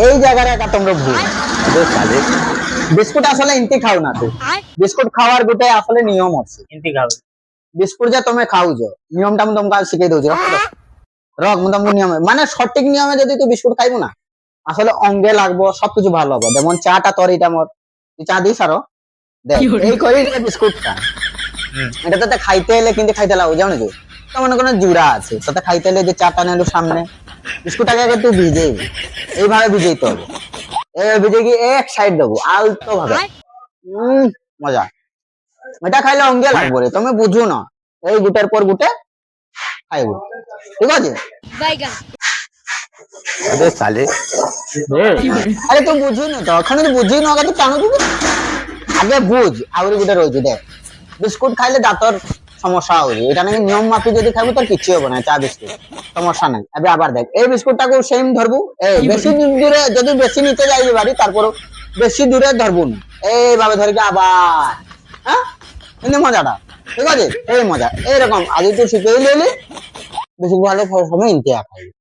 এই জায়গায় একা তোমরা ভুল। বিস্কুট আসলে ইনতি খাও না তুই, বিস্কুট খাওয়ার গোটে আসলে নিয়ম আছে। ইনতি খাও বিস্কুট যে তুমি খাওছ নিয়মটা মু তোমাকে শিখাই দଉଛି রক মু তোমাকে নিয়ম মানে সঠিক নিয়মে যদি তুই বিস্কুট খাইবু না আসলে অঙ্গে লাগবো সবকিছু ভালো হবো। যেমন চাটা তোর এটা মোর তুই চা দিস আরো দেখ এই করে বিস্কুট খা। এটা তোতে খাইতে এলে কিন্তু খাইতে লাগবে জানো তো মনে কোনো জুড়া আছে তোতে খাইতে এলে যে চাটা নেলু সামনে বিস্কুটটাকে আগে তুই ভিজেই এইভাবে ভিজেইতে হবে। এই ভিজে গিয়ে এক সাইড দেবো আলতো ভাবে মজা। এটা খাইলে অঙ্গে লাগবো রে তুমি বুঝো না এই গুটের পর গুটে খাইবো ঠিক আছে। আরে তুই বুঝি না তো এখন বুঝি না আগে তুই কেন দিবি আগে বুঝ আউরি গুটে রয়েছে দেখ বিস্কুট খাইলে দাঁতর সমস্যা হচ্ছে এটা নাকি নিয়ম মাফিক যদি খাবো তোর কিছু হবে না চা বিস্কুট সমস্যা নাই। এবার আবার দেখ এই বিস্কুটটাকে সেম ধরবো এই বেশি দূরে যদি বেশি নিতে যাইবি বাড়ি তারপরও বেশি দূরে ধরবো না এইভাবে ধরে আবার হ্যাঁ কিন্তু মজাটা ঠিক আছে এই মজা এইরকম আগে তুই শিখে নিলি বেশি ভালো সময় ইন্তিয়া খাইবি।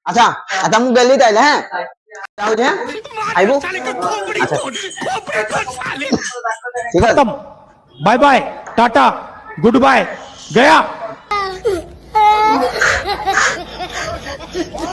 আচ্ছা আচ্ছা মু গেলি তাইলে হ্যাঁ যাଉଛି হ্যাঁ আইবো আচ্ছা ঠিক আছে bye bye ta-ta good bye गया।